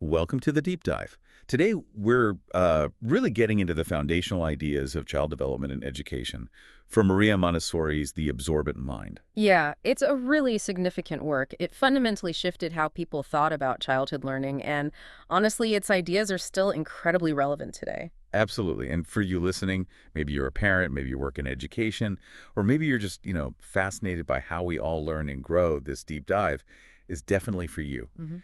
Welcome to the deep dive. Today, we're really getting into the foundational ideas of child development and education from Maria Montessori's The Absorbent Mind. Yeah, it's a really significant work. It fundamentally shifted how people thought about childhood learning, and honestly, its ideas are still incredibly relevant today. Absolutely. And for you listening, maybe you're a parent, maybe you work in education, or maybe you're just, fascinated by how we all learn and grow. This deep dive is definitely for you. hmm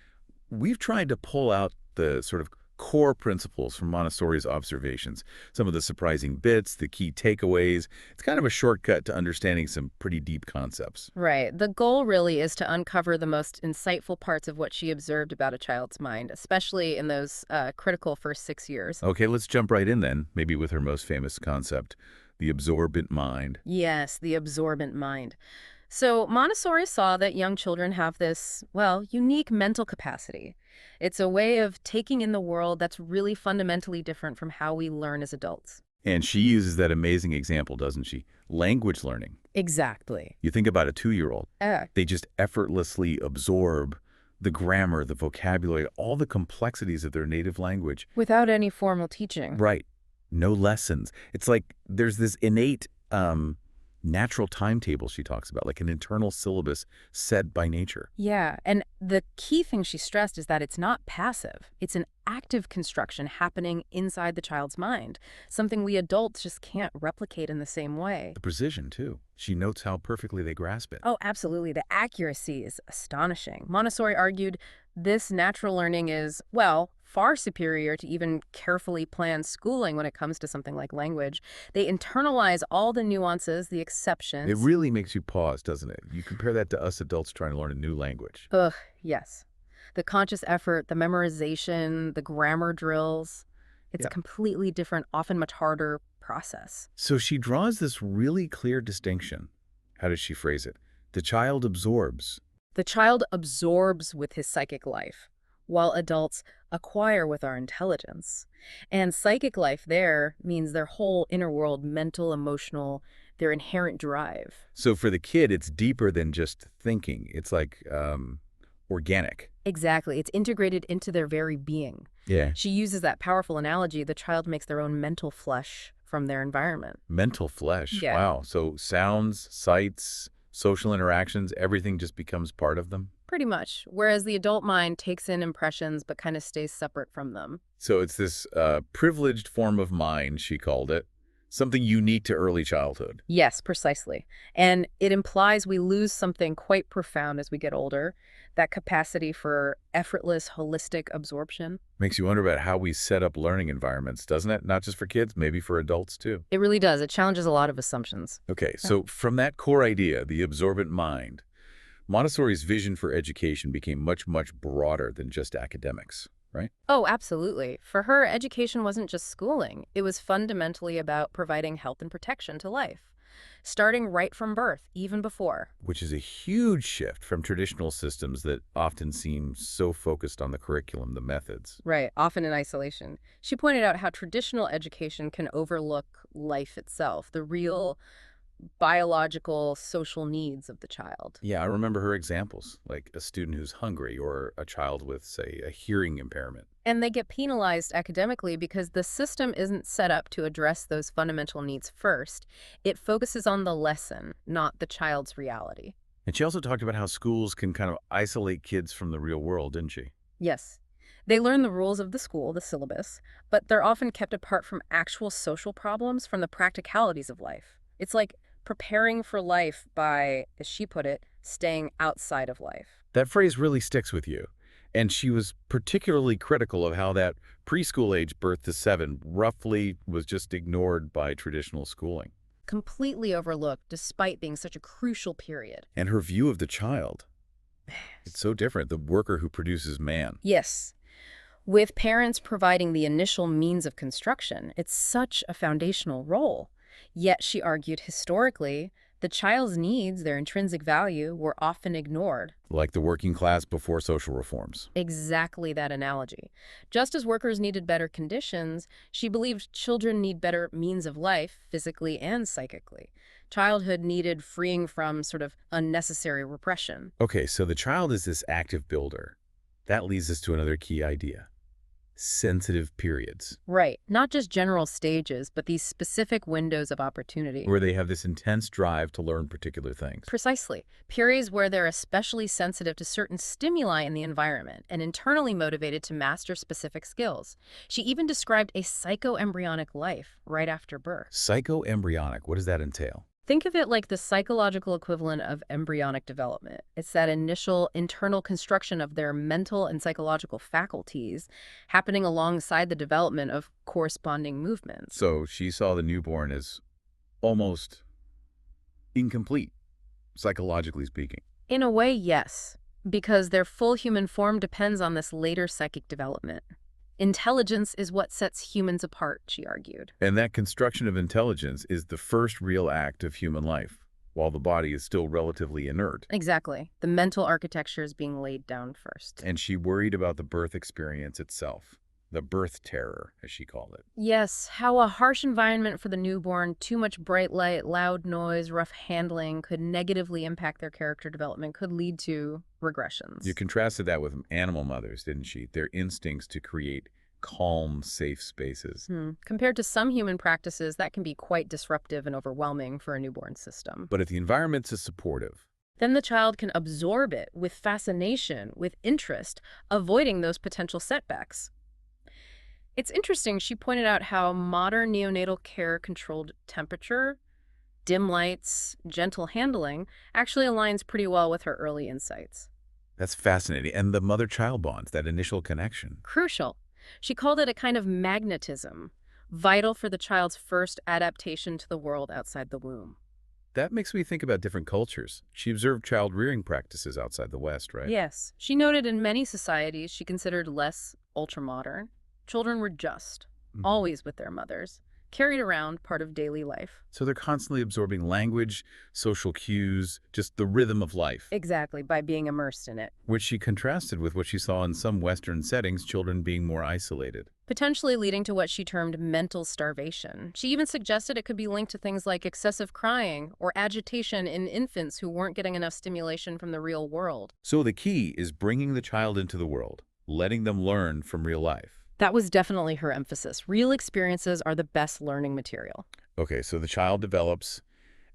We've tried to pull out the sort of core principles from Montessori's observations, some of the surprising bits, the key takeaways. It's kind of a shortcut to understanding some pretty deep concepts. Right. The goal really is to uncover the most insightful parts of what she observed about a child's mind, especially in those critical first 6 years. Okay, let's jump right in then, maybe with her most famous concept, the absorbent mind. Yes, the absorbent mind. So Montessori saw that young children have this, well, unique mental capacity. It's a way of taking in the world that's really fundamentally different from how we learn as adults. And she uses that amazing example, doesn't she? Language learning. Exactly. You think about a 2-year-old, Uh, they just effortlessly absorb the grammar, the vocabulary, all the complexities of their native language. Without any formal teaching. Right. No lessons. It's like there's this innate natural timetable she talks about, like an internal syllabus set by nature. Yeah, and the key thing she stressed is that it's not passive. It's an active construction happening inside the child's mind, something we adults just can't replicate in the same way. The precision, too. She notes how perfectly they grasp it. Oh, absolutely. The accuracy is astonishing. Montessori argued this natural learning is, well, far superior to even carefully planned schooling when it comes to something like language. They internalize all the nuances, the It exceptions. really makes you pause, doesn't it? You compare that to us adults trying to learn a new language. Ugh, yes. The conscious effort, the memorization, the grammar drills. It's a Yeah. completely different, often much harder process. So she draws this really clear distinction. How does she phrase it? The child absorbs. The child absorbs with his psychic life, while adults acquire with our intelligence. And psychic life there means their whole inner world, mental, emotional, their inherent drive. So for the kid, it's deeper than just thinking. It's like organic. Exactly. It's integrated into their very being. Yeah. She uses that powerful analogy: the child makes their own mental flesh from their environment. Mental flesh. Yeah. Wow. So sounds, sights, social interactions, everything just becomes part of them. Pretty much. Whereas the adult mind takes in impressions but kind of stays separate from them. So it's this privileged form of mind, she called it, something unique to early childhood. Yes, precisely. And it implies we lose something quite profound as we get older, that capacity for effortless, holistic absorption. Makes you wonder about how we set up learning environments, doesn't it? Not just for kids, maybe for adults too. It really does. It challenges a lot of assumptions. Okay, so from that core idea, the absorbent mind, Montessori's vision for education became much, much broader than just academics, right? Oh, absolutely. For her, education wasn't just schooling. It was fundamentally about providing health and protection to life, starting right from birth, even before. Which is a huge shift from traditional systems that often seem so focused on the curriculum, the methods. Right, often in isolation. She pointed out how traditional education can overlook life itself, the real biological, social needs of the child. Yeah, I remember her examples, like a student who's hungry or a child with, say, a hearing impairment. And they get penalized academically because the system isn't set up to address those fundamental needs first. It focuses on the lesson, not the child's reality. And she also talked about how schools can kind of isolate kids from the real world, didn't she? Yes, they learn the rules of the school, the syllabus, but they're often kept apart from actual social problems, from the practicalities of life. It's like preparing for life by, as she put it, staying outside of life. That phrase really sticks with you. And she was particularly critical of how that preschool age, birth to 7, roughly was just ignored by traditional schooling. Completely overlooked despite being such a crucial period. And her view of the child, it's so different, the worker who produces man. Yes. With parents providing the initial means of construction, it's such a foundational role. Yet, she argued, historically, the child's needs, their intrinsic value, were often ignored. Like the working class before social reforms. Exactly that analogy. Just as workers needed better conditions, she believed children need better means of life, physically and psychically. Childhood needed freeing from sort of unnecessary repression. Okay, so the child is this active builder. That leads us to another key idea: sensitive periods, Right. Not just general stages, but these specific windows of opportunity. where they have this intense drive to learn particular things. Precisely. Periods where they're especially sensitive to certain stimuli in the environment and internally motivated to master specific skills. She even described a psychoembryonic life right after birth. Psychoembryonic, what does that entail? Think of it like the psychological equivalent of embryonic development. It's that initial internal construction of their mental and psychological faculties happening alongside the development of corresponding movements. So she saw the newborn as almost incomplete, psychologically speaking. In a way, yes, because their full human form depends on this later psychic development. Intelligence is what sets humans apart, she argued. And that construction of intelligence is the first real act of human life, while the body is still relatively inert. Exactly. The mental architecture is being laid down first. And she worried about the birth experience itself, the birth terror, as she called it. Yes, how a harsh environment for the newborn, too much bright light, loud noise, rough handling could negatively impact their character development, could lead to regressions. You contrasted that with animal mothers, didn't she? Their instincts to create calm, safe spaces. Compared to some human practices, that can be quite disruptive and overwhelming for a newborn system. But if the environment is supportive, Then the child can absorb it with fascination, with interest, avoiding those potential setbacks. It's interesting, she pointed out how modern neonatal care controlled temperature, dim lights, gentle handling actually aligns pretty well with her early insights. that's fascinating. And the mother-child bonds, that initial connection. Crucial. She called it a kind of magnetism, vital for the child's first adaptation to the world outside the womb. That makes me think about different cultures. She observed child-rearing practices outside the West, right? Yes, she noted in many societies she considered less ultramodern. Children were just, Mhm. always with their mothers, carried around part of daily life. So they're constantly absorbing language, social cues, just the rhythm of life, Exactly, by being immersed in it. which she contrasted with what she saw in some Western settings, children being more isolated. Potentially leading to what she termed mental starvation. She even suggested it could be linked to things like excessive crying or agitation in infants who weren't getting enough stimulation from the real world. So the key is bringing the child into the world, letting them learn from real life. That was definitely her emphasis. Real experiences are the best learning material. Okay, so the child develops,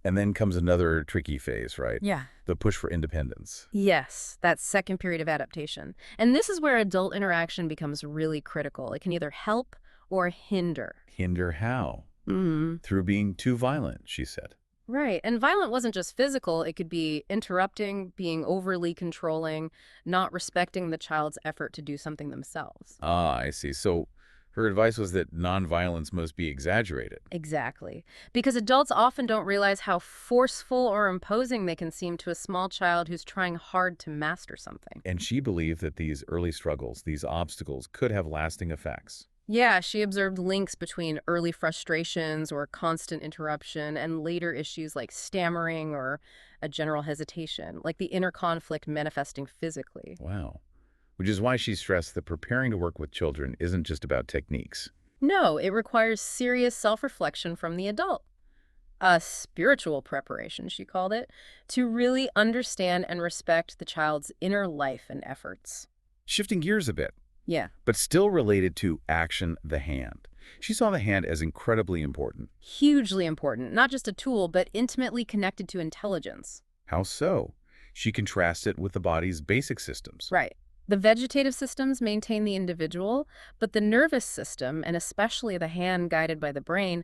and then comes another tricky phase, right? Yeah. The push for independence. Yes, that second period of adaptation. And this is where adult interaction becomes really critical. It can either help or hinder. Hinder how? Mm. Through being too violent, she said. Right. And violent wasn't just physical. It could be interrupting, being overly controlling, not respecting the child's effort to do something themselves. Ah, I see. So her advice was that nonviolence must be exaggerated. Exactly. Because adults often don't realize how forceful or imposing they can seem to a small child who's trying hard to master something. And she believed that these early struggles, these obstacles, could have lasting effects. Yeah, she observed links between early frustrations or constant interruption and later issues like stammering or a general hesitation, like the inner conflict manifesting physically. Wow. Which is why she stressed that preparing to work with children isn't just about techniques. No, it requires serious self-reflection from the adult. A spiritual preparation, she called it, to really understand and respect the child's inner life and efforts. Shifting gears a bit, Yeah. but still related to action, the hand. She saw the hand as incredibly important. Hugely important, not just a tool, but intimately connected to intelligence. How so? She contrasted with the body's basic systems. Right. The vegetative systems maintain the individual, but the nervous system, and especially the hand guided by the brain,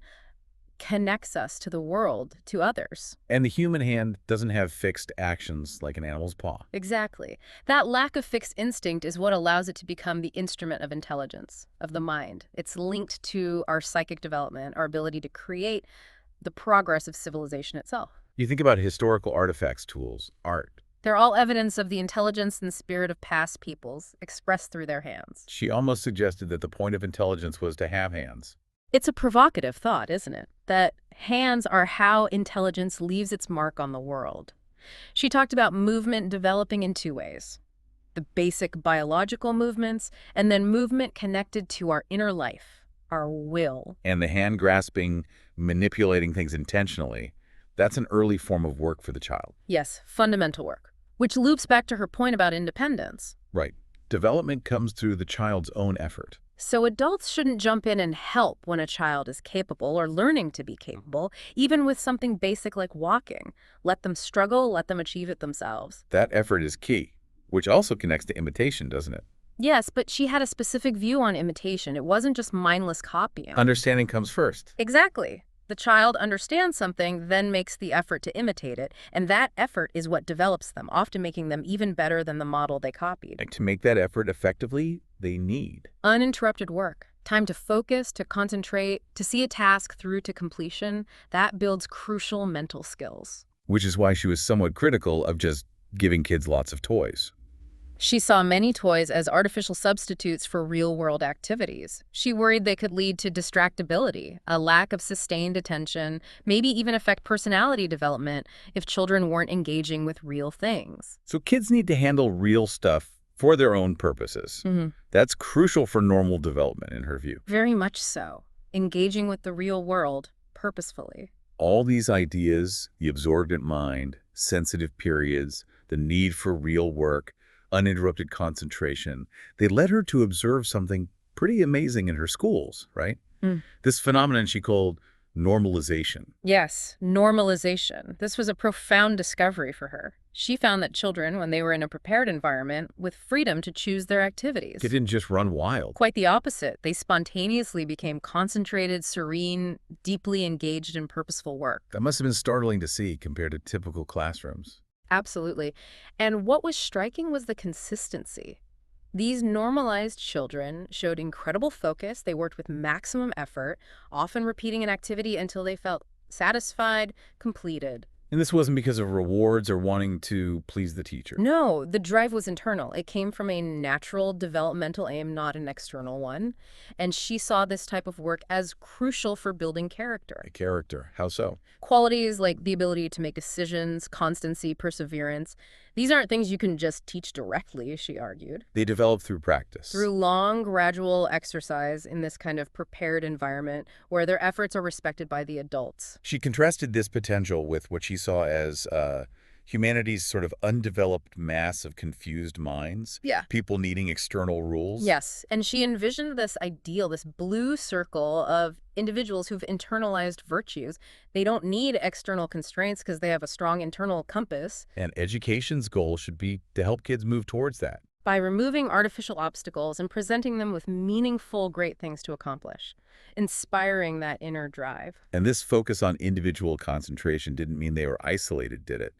connects us to the world, to others. And the human hand doesn't have fixed actions like an animal's paw. Exactly. That lack of fixed instinct is what allows it to become the instrument of intelligence, of the mind. It's linked to our psychic development, our ability to create the progress of civilization itself. You think about historical artifacts, tools, art. They're all evidence of the intelligence and spirit of past peoples, expressed through their hands. She almost suggested that the point of intelligence was to have hands. It's a provocative thought, isn't it? That hands are how intelligence leaves its mark on the world. She talked about movement developing in two ways: the basic biological movements, and then movement connected to our inner life, our will. And the hand grasping, manipulating things intentionally, that's an early form of work for the child. Yes, fundamental work. Which loops back to her point about independence. Right. Development comes through the child's own effort. So adults shouldn't jump in and help when a child is capable or learning to be capable, even with something basic like walking. Let them struggle, let them achieve it themselves. That effort is key, which also connects to imitation, doesn't it? Yes, but she had a specific view on imitation. It wasn't just mindless copying. Understanding comes first. Exactly. The child understands something, then makes the effort to imitate it, and that effort is what develops them, often making them even better than the model they copied. And to make that effort effectively, they need. Uninterrupted work. Time to focus, to concentrate, to see a task through to completion. That builds crucial mental skills. Which is why she was somewhat critical of just giving kids lots of toys. She saw many toys as artificial substitutes for real-world activities. She worried they could lead to distractibility, a lack of sustained attention, maybe even affect personality development if children weren't engaging with real things. So kids need to handle real stuff for their own purposes. That's crucial for normal development, in her view. Very much so. Engaging with the real world purposefully. All these ideas, the absorbent mind, sensitive periods, the need for real work, uninterrupted concentration, they led her to observe something pretty amazing in her schools, right? This phenomenon she called normalization. Yes, normalization. This was a profound discovery for her. She found that children, when they were in a prepared environment, with freedom to choose their activities. They didn't just run wild. Quite the opposite. They spontaneously became concentrated, serene, deeply engaged in purposeful work. That must have been startling to see compared to typical classrooms. Absolutely. And what was striking was the consistency. These normalized children showed incredible focus. They worked with maximum effort, often repeating an activity until they felt satisfied, completed. And this wasn't because of rewards or wanting to please the teacher. No, the drive was internal. It came from a natural developmental aim, not an external one. And she saw this type of work as crucial for building character. A character. How so? Qualities like the ability to make decisions, constancy, perseverance. These aren't things you can just teach directly, she argued. They develop through practice. Through long, gradual exercise in this kind of prepared environment where their efforts are respected by the adults. She contrasted this potential with what she saw as humanity's sort of undeveloped mass of confused minds. Yeah. People needing external rules. Yes, and she envisioned this ideal, this blue circle of individuals who've internalized virtues. They don't need external constraints because they have a strong internal compass. And education's goal should be to help kids move towards that. By removing artificial obstacles and presenting them with meaningful, great things to accomplish, inspiring that inner drive. And this focus on individual concentration didn't mean they were isolated, did it?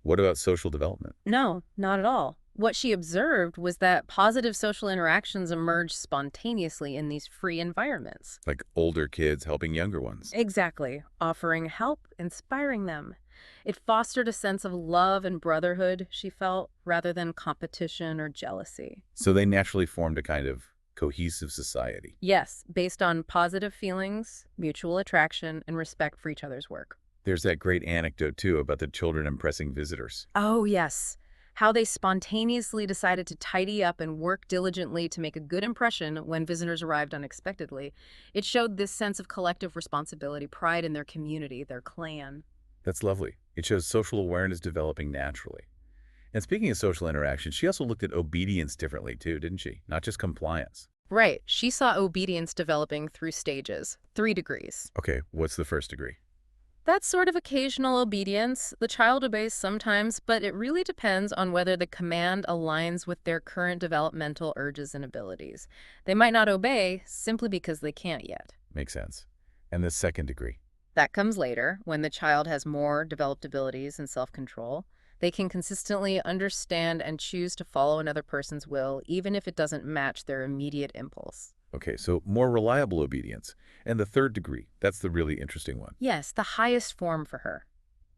What about social development? No, not at all. What she observed was that positive social interactions emerge spontaneously in these free environments. Like older kids helping younger ones. Exactly. Offering help, inspiring them. It fostered a sense of love and brotherhood, she felt, rather than competition or jealousy. So they naturally formed a kind of cohesive society. Yes, based on positive feelings, mutual attraction, and respect for each other's work. There's that great anecdote, too, about the children impressing visitors. Oh, yes. How they spontaneously decided to tidy up and work diligently to make a good impression when visitors arrived unexpectedly. It showed this sense of collective responsibility, pride in their community, their clan. That's lovely. It shows social awareness developing naturally. And speaking of social interaction, she also looked at obedience differently, too, didn't she? Not just compliance. Right. She saw obedience developing through stages, 3 degrees. Okay, what's the first degree? That's sort of occasional obedience. The child obeys sometimes, but it really depends on whether the command aligns with their current developmental urges and abilities. They might not obey simply because they can't yet. Makes sense. And the second degree? That comes later, when the child has more developed abilities and self-control. They can consistently understand and choose to follow another person's will, even if it doesn't match their immediate impulse. Okay, so more reliable obedience. And the third degree, that's the really interesting one. Yes, the highest form for her.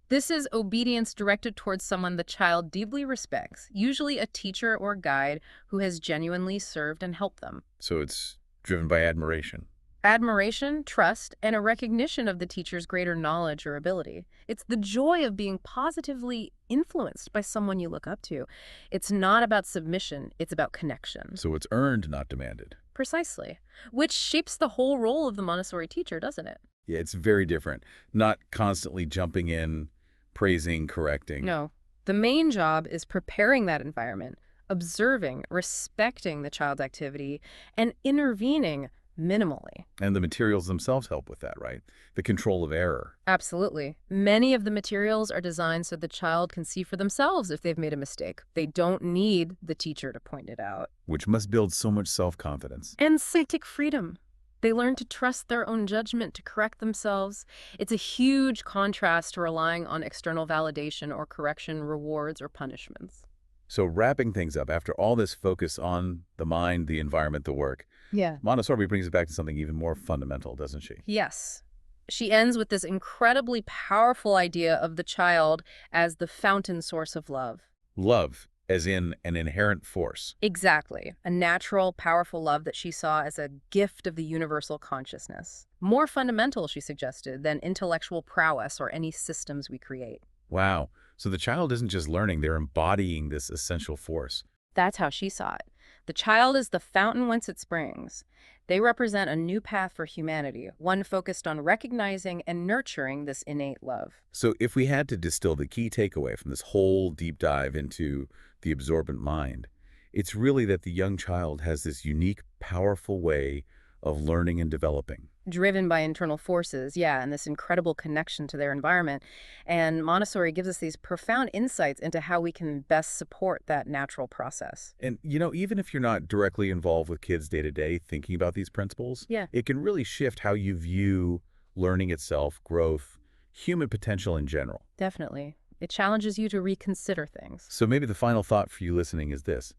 This is obedience directed towards someone the child deeply respects, usually a teacher or guide who has genuinely served and helped them. So it's driven by admiration. Admiration, trust, and a recognition of the teacher's greater knowledge or ability. It's the joy of being positively influenced by someone you look up to. It's not about submission, it's about connection. So it's earned, not demanded. Precisely. Which shapes the whole role of the Montessori teacher, doesn't it? Yeah, it's very different. Not constantly jumping in, praising, correcting. No. The main job is preparing that environment, observing, respecting the child's activity, and intervening minimally. And the materials themselves help with that, right? The control of error, Absolutely. Many of the materials are designed so the child can see for themselves if they've made a mistake. They don't need the teacher to point it out. which must build so much self-confidence. And psychic freedom. They learn to trust their own judgment to correct themselves. It's a huge contrast to relying on external validation or correction, rewards, or punishments. So wrapping things up, after all this focus on the mind, the environment, the work, Yeah. Montessori brings it back to something even more fundamental, doesn't she? Yes. She ends with this incredibly powerful idea of the child as the fountain source of love. Love, as in an inherent force. Exactly. A natural, powerful love that she saw as a gift of the universal consciousness. More fundamental, she suggested, than intellectual prowess or any systems we create. Wow. So the child isn't just learning, they're embodying this essential force. That's how she saw it. The child is the fountain whence it springs. They represent a new path for humanity, one focused on recognizing and nurturing this innate love. So if we had to distill the key takeaway from this whole deep dive into the absorbent mind, it's really that the young child has this unique, powerful way of learning and developing. Driven by internal forces, yeah, and this incredible connection to their environment. And Montessori gives us these profound insights into how we can best support that natural process. And, you know, even if you're not directly involved with kids day to day thinking about these principles, Yeah, it can really shift how you view learning itself, growth, human potential in general. definitely. It challenges you to reconsider things. So maybe the final thought for you listening is this.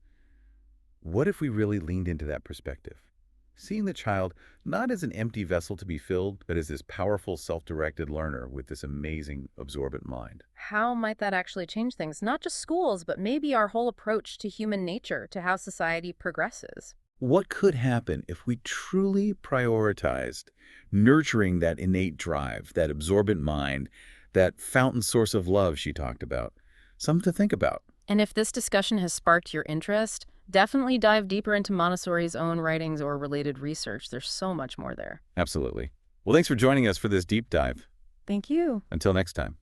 What if we really leaned into that perspective? Seeing the child not as an empty vessel to be filled, but as this powerful, self-directed learner with this amazing, absorbent mind. How might that actually change things? Not just schools, but maybe our whole approach to human nature, to how society progresses. What could happen if we truly prioritized nurturing that innate drive, that absorbent mind, that fountain source of love she talked about? Something to think about. And if this discussion has sparked your interest, definitely dive deeper into Montessori's own writings or related research. There's so much more there. Absolutely. Well, thanks for joining us for this deep dive. Thank you. Until next time.